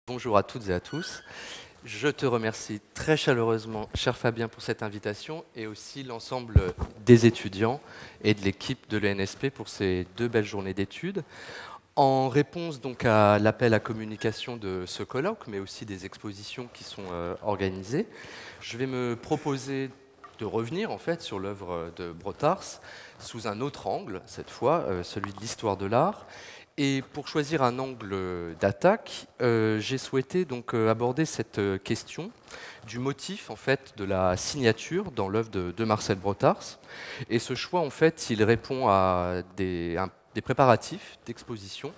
Bonjour à toutes et à tous. Je te remercie très chaleureusement, cher Fabien, pour cette invitation et aussi l'ensemble des étudiants et de l'équipe de l'ENSP pour ces 2 belles journées d'études. En réponse donc à l'appel à communication de ce colloque, mais aussi des expositions qui sont organisées, je vais me proposer de revenir en fait sur l'œuvre de Brotars sous un autre angle, cette fois celui de l'histoire de l'art. Et pour choisir un angle d'attaque, j'ai souhaité donc aborder cette question du motif en fait de la signature dans l'œuvre de Marcel Brotars. Et ce choix en fait, il répond à des préparatifs d'exposition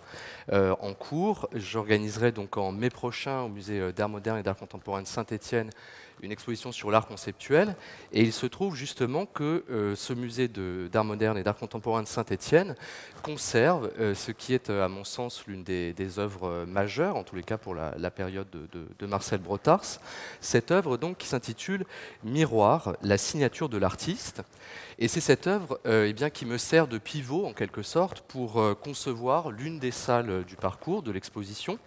en cours. J'organiserai donc en mai prochain au musée d'art moderne et d'art contemporain de Saint-Étienne une exposition sur l'art conceptuel. Et il se trouve justement que ce musée d'art moderne et d'art contemporain de Saint-Étienne conserve ce qui est, à mon sens, l'une des œuvres majeures, en tous les cas pour la période de Marcel Brotars. Cette œuvre donc qui s'intitule Miroir, la signature de l'artiste. Et c'est cette œuvre eh bien, qui me sert de pivot, en quelque sorte, pour concevoir l'une des salles du parcours de l'exposition,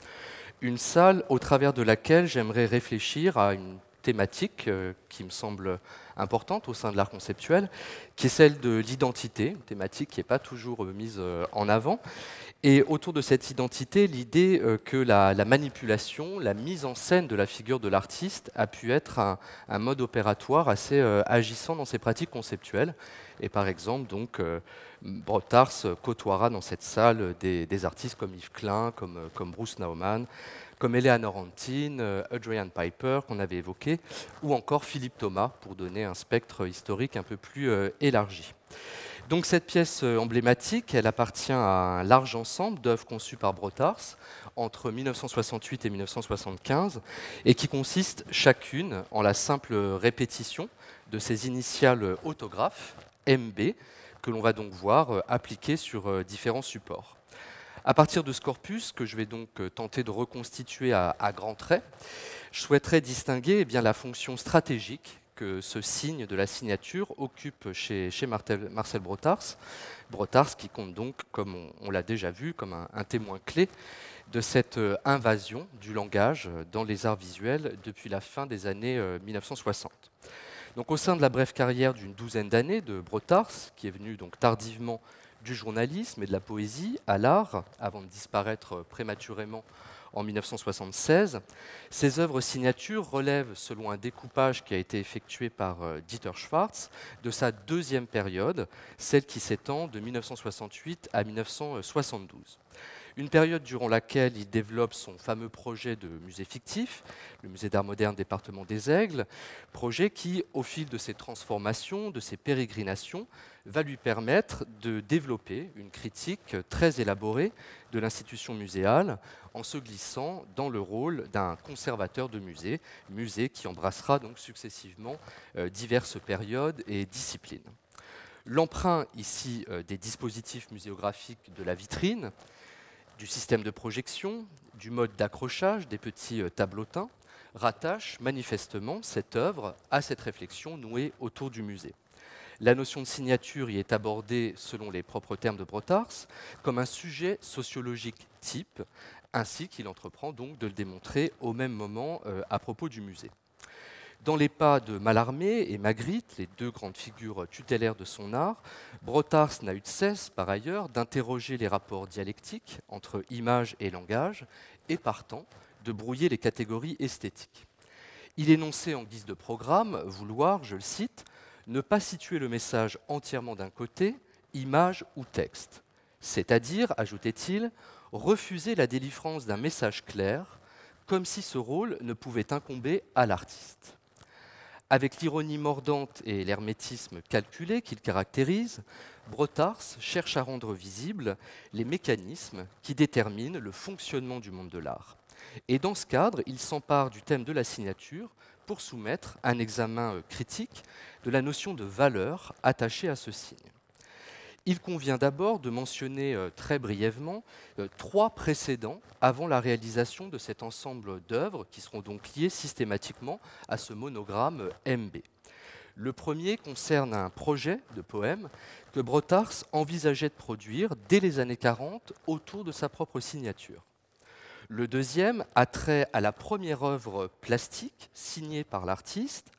une salle au travers de laquelle j'aimerais réfléchir à une thématique qui me semble importante au sein de l'art conceptuel, qui est celle de l'identité, une thématique qui n'est pas toujours mise en avant. Et autour de cette identité, l'idée que la manipulation, la mise en scène de la figure de l'artiste a pu être un mode opératoire assez agissant dans ses pratiques conceptuelles. Et par exemple, donc, Brotars côtoiera dans cette salle des artistes comme Yves Klein, comme Bruce Nauman, comme Eleanor Antin, Adrian Piper, qu'on avait évoqué, ou encore Philippe Thomas, pour donner un spectre historique un peu plus élargi. Donc cette pièce emblématique, elle appartient à un large ensemble d'œuvres conçues par Brotars entre 1968 et 1975, et qui consiste chacune en la simple répétition de ses initiales autographes, MB, que l'on va donc voir appliquées sur différents supports. À partir de ce corpus, que je vais donc tenter de reconstituer à grands traits, je souhaiterais distinguer bien, la fonction stratégique que ce signe de la signature occupe chez Marcel Brotars. Brotars qui compte donc, comme on l'a déjà vu, comme un témoin clé de cette invasion du langage dans les arts visuels depuis la fin des années 1960. Donc, au sein de la brève carrière d'une douzaine d'années de Brotars, qui est venu donc tardivement du journalisme et de la poésie à l'art, avant de disparaître prématurément en 1976. Ces œuvres signatures relèvent, selon un découpage qui a été effectué par Dieter Schwartz, de sa deuxième période, celle qui s'étend de 1968 à 1972. Une période durant laquelle il développe son fameux projet de musée fictif, le musée d'art moderne département des Aigles, projet qui, au fil de ses transformations, de ses pérégrinations, va lui permettre de développer une critique très élaborée de l'institution muséale en se glissant dans le rôle d'un conservateur de musée, musée qui embrassera donc successivement diverses périodes et disciplines. L'emprunt ici des dispositifs muséographiques de la vitrine, du système de projection, du mode d'accrochage des petits tableautins, rattache manifestement cette œuvre à cette réflexion nouée autour du musée. La notion de signature y est abordée, selon les propres termes de Brotars, comme un sujet sociologique type, ainsi qu'il entreprend donc de le démontrer au même moment à propos du musée. Dans les pas de Mallarmé et Magritte, les deux grandes figures tutélaires de son art, Brotars n'a eu de cesse, par ailleurs, d'interroger les rapports dialectiques entre image et langage, et partant, de brouiller les catégories esthétiques. Il énonçait en guise de programme vouloir, je le cite, ne pas situer le message entièrement d'un côté, image ou texte. C'est-à-dire, ajoutait-il, refuser la délivrance d'un message clair, comme si ce rôle ne pouvait incomber à l'artiste. Avec l'ironie mordante et l'hermétisme calculé qu'il caractérise, Brotars cherche à rendre visibles les mécanismes qui déterminent le fonctionnement du monde de l'art. Et dans ce cadre, il s'empare du thème de la signature pour soumettre un examen critique de la notion de valeur attachée à ce signe. Il convient d'abord de mentionner très brièvement 3 précédents avant la réalisation de cet ensemble d'œuvres qui seront donc liées systématiquement à ce monogramme MB. Le premier concerne un projet de poème que Brotars envisageait de produire dès les années 40 autour de sa propre signature. Le deuxième a trait à la première œuvre plastique signée par l'artiste,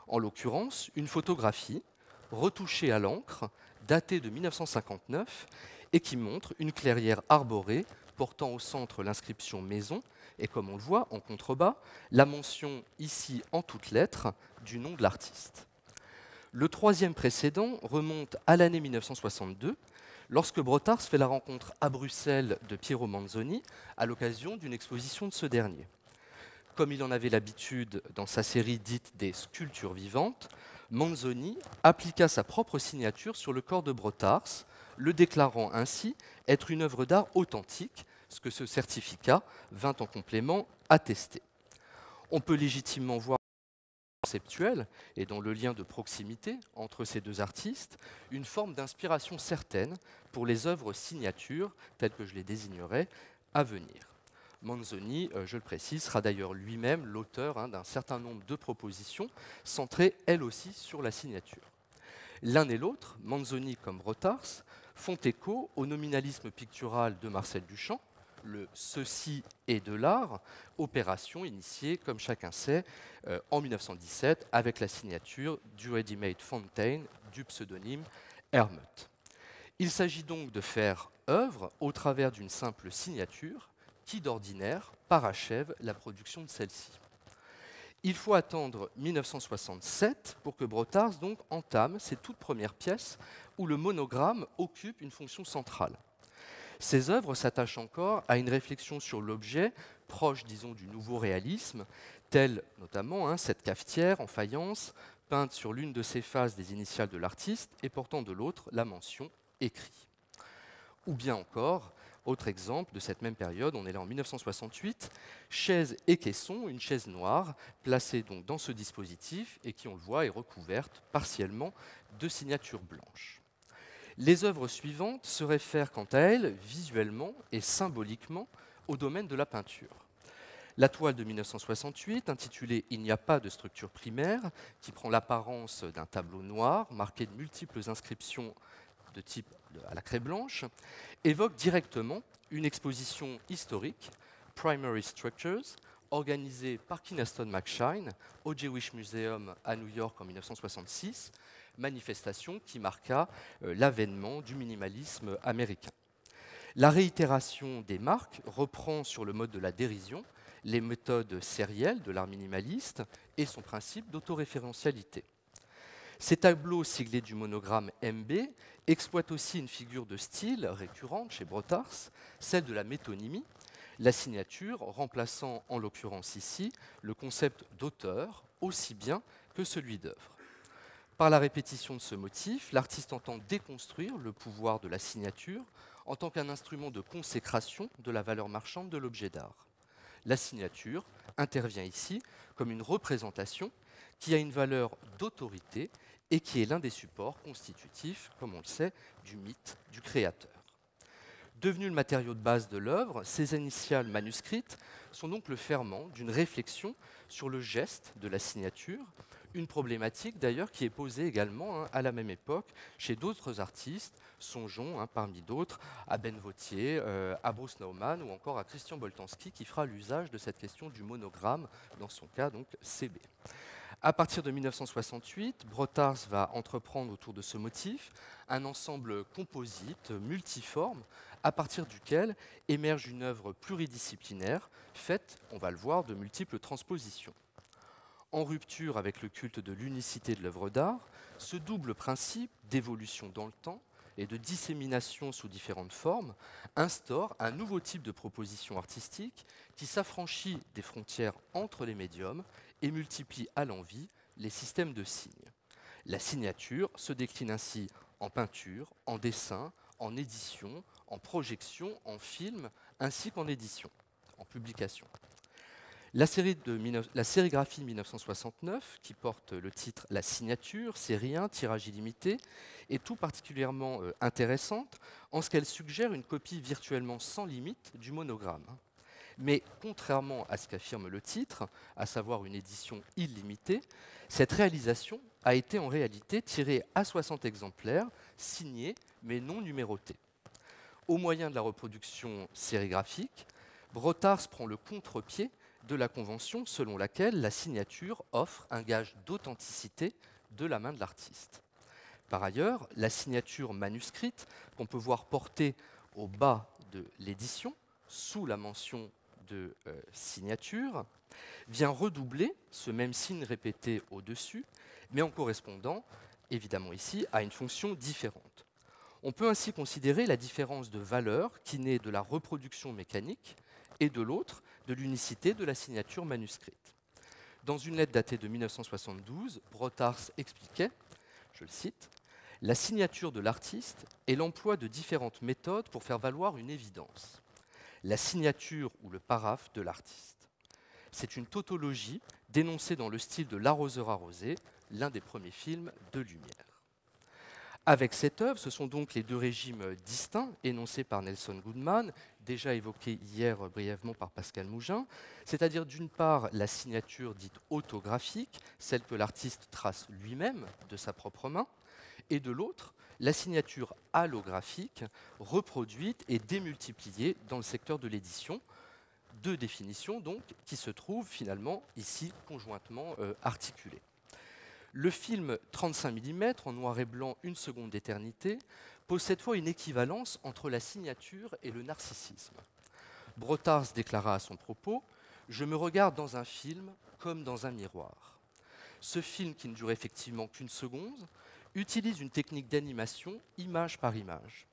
en l'occurrence une photographie retouchée à l'encre, datée de 1959, et qui montre une clairière arborée portant au centre l'inscription maison, et comme on le voit en contrebas, la mention ici en toutes lettres du nom de l'artiste. Le troisième précédent remonte à l'année 1962, lorsque Brotars fait la rencontre à Bruxelles de Piero Manzoni à l'occasion d'une exposition de ce dernier. Comme il en avait l'habitude dans sa série dite des sculptures vivantes, Manzoni appliqua sa propre signature sur le corps de Brotars, le déclarant ainsi être une œuvre d'art authentique, ce que ce certificat vint en complément attester. On peut légitimement voir conceptuel et dans le lien de proximité entre ces deux artistes, une forme d'inspiration certaine pour les œuvres signatures, telles que je les désignerai, à venir. Manzoni, je le précise, sera d'ailleurs lui-même l'auteur d'un certain nombre de propositions centrées, elles aussi, sur la signature. L'un et l'autre, Manzoni comme Brotars, font écho au nominalisme pictural de Marcel Duchamp, le Ceci est de l'art, opération initiée, comme chacun sait, en 1917 avec la signature du ready-made Fontaine du pseudonyme Hermut. Il s'agit donc de faire œuvre au travers d'une simple signature qui, d'ordinaire, parachève la production de celle-ci. Il faut attendre 1967 pour que Brotars donc entame ses toutes premières pièces où le monogramme occupe une fonction centrale. Ces œuvres s'attachent encore à une réflexion sur l'objet, proche, disons, du nouveau réalisme, telle notamment cette cafetière en faïence, peinte sur l'une de ses faces des initiales de l'artiste et portant de l'autre la mention « écrit ». Ou bien encore, autre exemple de cette même période, on est là en 1968, chaise et caisson, une chaise noire, placée donc dans ce dispositif et qui, on le voit, est recouverte partiellement de signatures blanches. Les œuvres suivantes se réfèrent quant à elles, visuellement et symboliquement, au domaine de la peinture. La toile de 1968, intitulée « Il n'y a pas de structure primaire », qui prend l'apparence d'un tableau noir marqué de multiples inscriptions de type à la craie blanche, évoque directement une exposition historique, Primary Structures, organisée par Kynaston McShine au Jewish Museum à New York en 1966, manifestation qui marqua l'avènement du minimalisme américain. La réitération des marques reprend sur le mode de la dérision les méthodes sérielles de l'art minimaliste et son principe d'autoréférentialité. Ces tableaux siglés du monogramme MB exploitent aussi une figure de style récurrente chez Brotars, celle de la métonymie, la signature remplaçant en l'occurrence ici le concept d'auteur aussi bien que celui d'œuvre. Par la répétition de ce motif, l'artiste entend déconstruire le pouvoir de la signature en tant qu'un instrument de consécration de la valeur marchande de l'objet d'art. La signature intervient ici comme une représentation qui a une valeur d'autorité et qui est l'un des supports constitutifs, comme on le sait, du mythe du créateur. Devenu le matériau de base de l'œuvre, ces initiales manuscrites sont donc le ferment d'une réflexion sur le geste de la signature, une problématique d'ailleurs qui est posée également à la même époque chez d'autres artistes, songeons parmi d'autres à Ben Vautier, à Bruce Nauman ou encore à Christian Boltanski qui fera l'usage de cette question du monogramme, dans son cas donc CB. À partir de 1968, Brotars va entreprendre autour de ce motif un ensemble composite, multiforme, à partir duquel émerge une œuvre pluridisciplinaire, faite, on va le voir, de multiples transpositions. En rupture avec le culte de l'unicité de l'œuvre d'art, ce double principe d'évolution dans le temps et de dissémination sous différentes formes instaure un nouveau type de proposition artistique qui s'affranchit des frontières entre les médiums et multiplie à l'envi les systèmes de signes. La signature se décline ainsi en peinture, en dessin, en édition, en projection, en film, ainsi qu'en édition, en publication. La sérigraphie 1969, qui porte le titre La signature, série 1, tirage illimité, est tout particulièrement intéressante en ce qu'elle suggère une copie virtuellement sans limite du monogramme. Mais contrairement à ce qu'affirme le titre, à savoir une édition illimitée, cette réalisation a été en réalité tirée à 60 exemplaires, signés mais non numérotés. Au moyen de la reproduction sérigraphique, Brotars prend le contre-pied de la convention selon laquelle la signature offre un gage d'authenticité de la main de l'artiste. Par ailleurs, la signature manuscrite, qu'on peut voir portée au bas de l'édition, sous la mention de signature, vient redoubler ce même signe répété au-dessus, mais en correspondant, évidemment ici, à une fonction différente. On peut ainsi considérer la différence de valeur qui naît de la reproduction mécanique et de l'autre, de l'unicité de la signature manuscrite. Dans une lettre datée de 1972, Brotars expliquait, je le cite, « La signature de l'artiste est l'emploi de différentes méthodes pour faire valoir une évidence. La signature ou le paraphe de l'artiste. C'est une tautologie dénoncée dans le style de L'arroseur arrosé, l'un des premiers films de Lumière. » Avec cette œuvre, ce sont donc les deux régimes distincts énoncés par Nelson Goodman, déjà évoqués hier brièvement par Pascal Mougin, c'est-à-dire d'une part la signature dite autographique, celle que l'artiste trace lui-même de sa propre main, et de l'autre, la signature allographique, reproduite et démultipliée dans le secteur de l'édition, deux définitions donc qui se trouvent finalement ici conjointement articulées. Le film 35 mm en noir et blanc, Une seconde d'éternité, pose cette fois une équivalence entre la signature et le narcissisme. Brotars déclara à son propos « Je me regarde dans un film comme dans un miroir ». Ce film, qui ne dure effectivement qu'une seconde, utilise une technique d'animation image par image.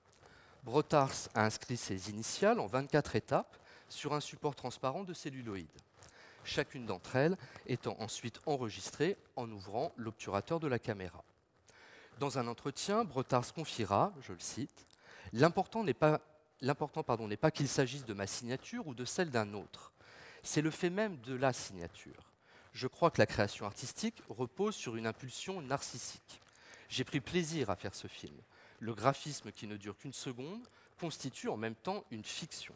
Brotars a inscrit ses initiales en 24 étapes sur un support transparent de celluloïd. Chacune d'entre elles étant ensuite enregistrée en ouvrant l'obturateur de la caméra. Dans un entretien, Brotars confiera, je le cite, « L'important n'est pas qu'il s'agisse de ma signature ou de celle d'un autre. C'est le fait même de la signature. Je crois que la création artistique repose sur une impulsion narcissique. J'ai pris plaisir à faire ce film. Le graphisme qui ne dure qu'une seconde constitue en même temps une fiction.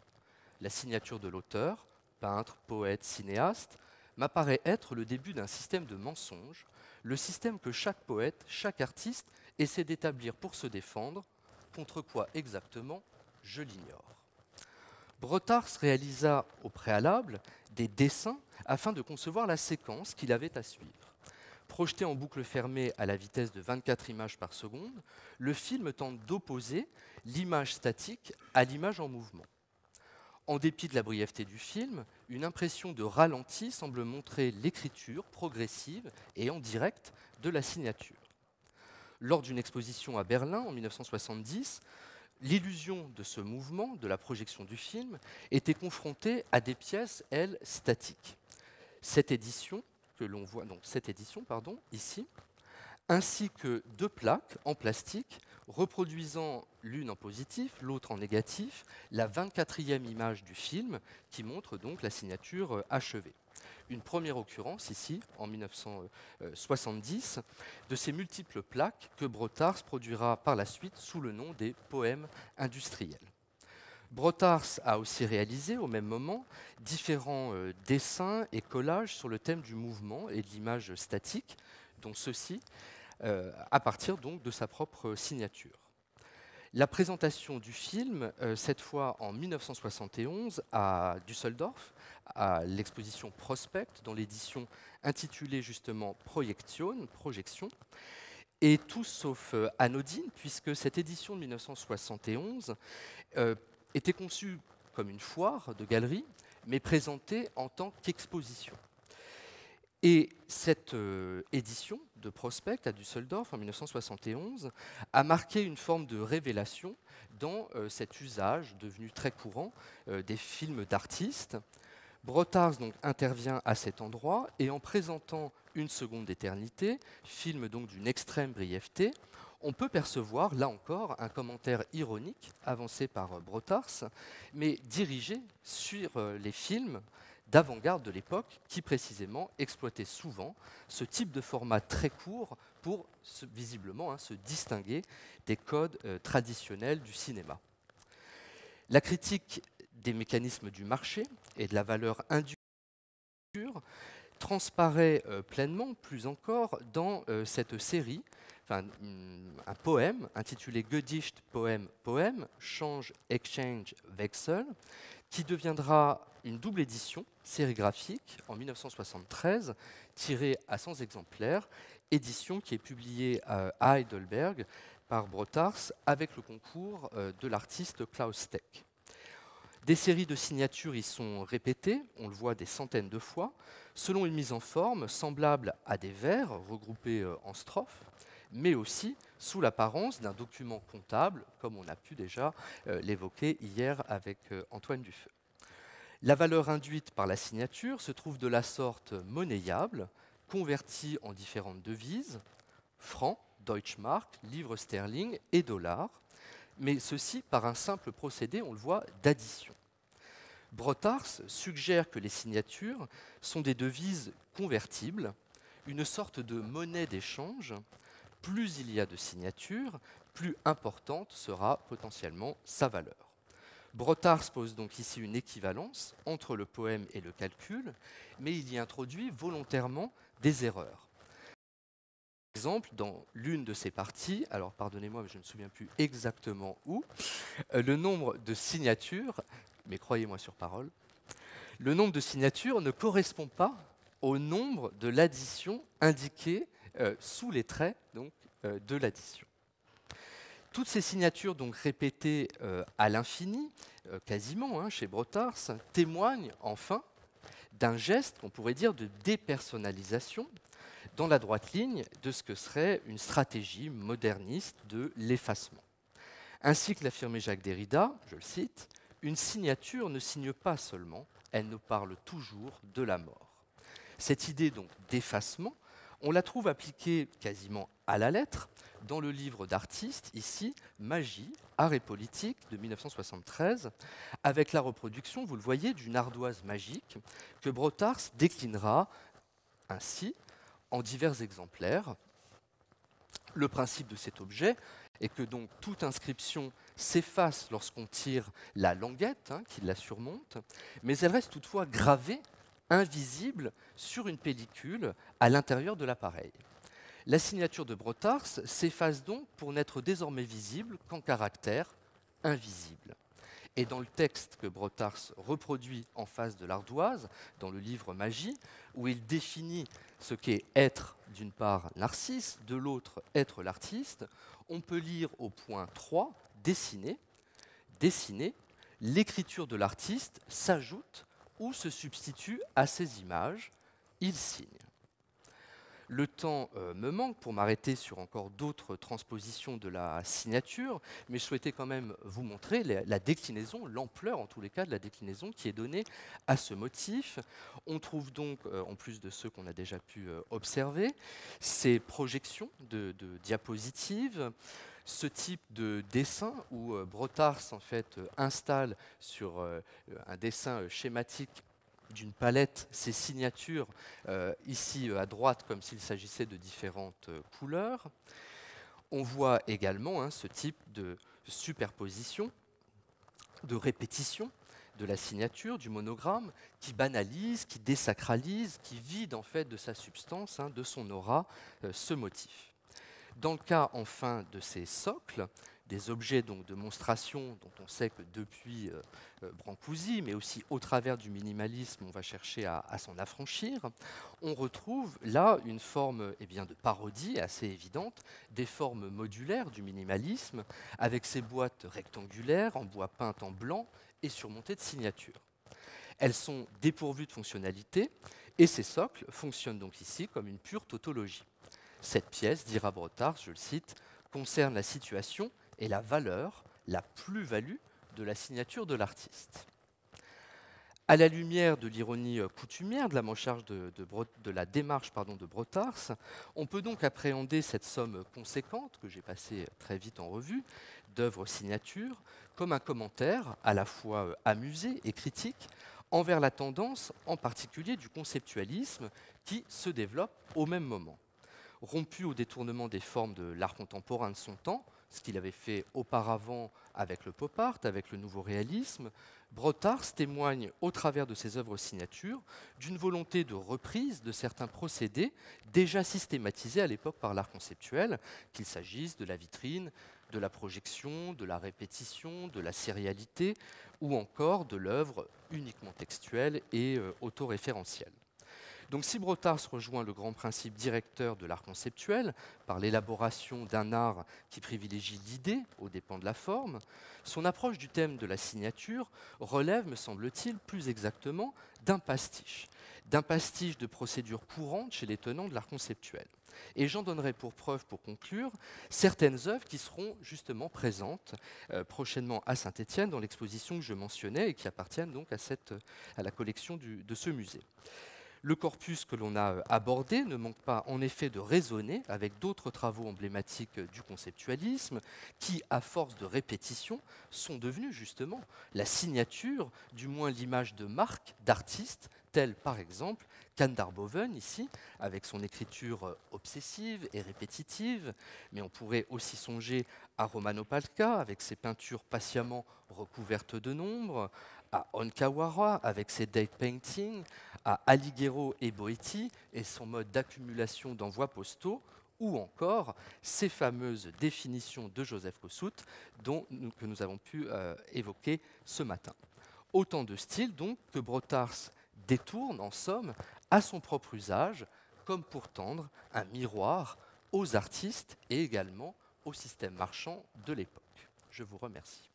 La signature de l'auteur, peintre, poète, cinéaste, m'apparaît être le début d'un système de mensonges, le système que chaque poète, chaque artiste essaie d'établir pour se défendre, contre quoi exactement, je l'ignore. » Brotars réalisa au préalable des dessins afin de concevoir la séquence qu'il avait à suivre. Projeté en boucle fermée à la vitesse de 24 images par seconde, le film tente d'opposer l'image statique à l'image en mouvement. En dépit de la brièveté du film, une impression de ralenti semble montrer l'écriture progressive et en direct de la signature. Lors d'une exposition à Berlin en 1970, l'illusion de ce mouvement, de la projection du film, était confrontée à des pièces, elles, statiques. Cette édition, ici, ainsi que deux plaques en plastique reproduisant l'une en positif, l'autre en négatif, la 24e image du film qui montre donc la signature achevée. Une première occurrence ici, en 1970, de ces multiples plaques que Brotars produira par la suite sous le nom des poèmes industriels. Brotars a aussi réalisé au même moment différents dessins et collages sur le thème du mouvement et de l'image statique, dont ceux-ci à partir donc de sa propre signature. La présentation du film, cette fois en 1971 à Düsseldorf, à l'exposition Prospect, dans l'édition intitulée justement Projection, est tout sauf anodine, puisque cette édition de 1971 était conçue comme une foire de galerie, mais présentée en tant qu'exposition. Et cette édition de Prospect à Düsseldorf en 1971 a marqué une forme de révélation dans cet usage devenu très courant des films d'artistes. Brotars donc intervient à cet endroit et en présentant Une seconde d'éternité, film donc d'une extrême brièveté, on peut percevoir là encore un commentaire ironique avancé par Brotars, mais dirigé sur les films d'avant-garde de l'époque qui précisément exploitaient souvent ce type de format très court pour visiblement se distinguer des codes traditionnels du cinéma. La critique des mécanismes du marché et de la valeur induite transparaît pleinement, plus encore, dans cette série, un poème intitulé Gedicht, poème, Change, Exchange, Wechsel, qui deviendra une double édition sérigraphique en 1973, tirée à 100 exemplaires, édition qui est publiée à Heidelberg par Brotars avec le concours de l'artiste Klaus Steck. Des séries de signatures y sont répétées, on le voit des centaines de fois, selon une mise en forme semblable à des vers regroupés en strophes, mais aussi sous l'apparence d'un document comptable, comme on a pu déjà l'évoquer hier avec Antoine Dufeu. La valeur induite par la signature se trouve de la sorte monnayable, convertie en différentes devises, francs, Deutschmark, livres sterling et dollars, mais ceci par un simple procédé, on le voit, d'addition. Brotars suggère que les signatures sont des devises convertibles, une sorte de monnaie d'échange. Plus il y a de signatures, plus importante sera potentiellement sa valeur. Brotars pose donc ici une équivalence entre le poème et le calcul, mais il y introduit volontairement des erreurs. Par exemple, dans l'une de ces parties, alors pardonnez-moi, mais je ne me souviens plus exactement où, le nombre de signatures, mais croyez-moi sur parole, le nombre de signatures ne correspond pas au nombre de l'addition indiquée sous les traits donc, de l'addition. Toutes ces signatures donc répétées à l'infini, quasiment chez Brotars, témoignent enfin d'un geste qu'on pourrait dire de dépersonnalisation dans la droite ligne de ce que serait une stratégie moderniste de l'effacement. Ainsi que l'affirmait Jacques Derrida, je le cite, « Une signature ne signe pas seulement, elle nous parle toujours de la mort ». Cette idée donc d'effacement, on la trouve appliquée quasiment à la lettre dans le livre d'artiste, ici, Magie, art et politique de 1973, avec la reproduction, vous le voyez, d'une ardoise magique que Brotars déclinera ainsi en divers exemplaires. Le principe de cet objet est que donc toute inscription s'efface lorsqu'on tire la languette qui la surmonte, mais elle reste toutefois gravée, invisible, sur une pellicule à l'intérieur de l'appareil. La signature de Brotars s'efface donc pour n'être désormais visible qu'en caractère invisible. Et dans le texte que Brotars reproduit en face de l'ardoise, dans le livre Magie, où il définit ce qu'est être, d'une part, Narcisse, de l'autre, être l'artiste, on peut lire au point 3, dessiner, dessiner, l'écriture de l'artiste s'ajoute ou se substitue à ces images, il signe. Le temps me manque pour m'arrêter sur encore d'autres transpositions de la signature, mais je souhaitais quand même vous montrer la déclinaison, l'ampleur en tous les cas de la déclinaison qui est donnée à ce motif. On trouve donc, en plus de ceux qu'on a déjà pu observer, ces projections de diapositives, ce type de dessin où Brotars en fait installe sur un dessin schématique d'une palette ces signatures, ici à droite, comme s'il s'agissait de différentes couleurs. On voit également ce type de superposition, de répétition de la signature, du monogramme, qui banalise, qui désacralise, qui vide en fait de sa substance, de son aura, ce motif. Dans le cas enfin de ces socles, des objets donc, de monstration dont on sait que depuis Brancusi, mais aussi au travers du minimalisme, on va chercher à s'en affranchir, on retrouve là une forme de parodie assez évidente des formes modulaires du minimalisme, avec ces boîtes rectangulaires en bois peint en blanc et surmontées de signatures. Elles sont dépourvues de fonctionnalité et ces socles fonctionnent donc ici comme une pure tautologie. Cette pièce, dira Brotars, je le cite, concerne la situation et la valeur, la plus-value de la signature de l'artiste. À la lumière de l'ironie coutumière de la démarche de Brotars, on peut donc appréhender cette somme conséquente, que j'ai passée très vite en revue, d'œuvres signatures, comme un commentaire à la fois amusé et critique envers la tendance en particulier du conceptualisme qui se développe au même moment. Rompu au détournement des formes de l'art contemporain de son temps, ce qu'il avait fait auparavant avec le pop art, avec le nouveau réalisme, Brotars témoigne, au travers de ses œuvres signatures, d'une volonté de reprise de certains procédés déjà systématisés à l'époque par l'art conceptuel, qu'il s'agisse de la vitrine, de la projection, de la répétition, de la sérialité, ou encore de l'œuvre uniquement textuelle et autoréférentielle. Donc si Brotars rejoint le grand principe directeur de l'art conceptuel par l'élaboration d'un art qui privilégie l'idée aux dépens de la forme, son approche du thème de la signature relève, me semble-t-il, plus exactement d'un pastiche de procédures courantes chez les tenants de l'art conceptuel. Et j'en donnerai pour preuve, pour conclure, certaines œuvres qui seront justement présentes prochainement à Saint-Étienne dans l'exposition que je mentionnais et qui appartiennent donc à la collection de ce musée. Le corpus que l'on a abordé ne manque pas en effet de résonner avec d'autres travaux emblématiques du conceptualisme qui, à force de répétition, sont devenus justement la signature, du moins l'image de marque d'artistes tels par exemple Can Darboven ici, avec son écriture obsessive et répétitive, mais on pourrait aussi songer à Romano Palca avec ses peintures patiemment recouvertes de nombres, à Onkawara avec ses date paintings, à Alighiero et Boetti et son mode d'accumulation d'envois postaux, ou encore ces fameuses définitions de Joseph Kosuth que nous avons pu évoquer ce matin. Autant de styles donc que Brotars détourne en somme à son propre usage, comme pour tendre un miroir aux artistes et également au système marchand de l'époque. Je vous remercie.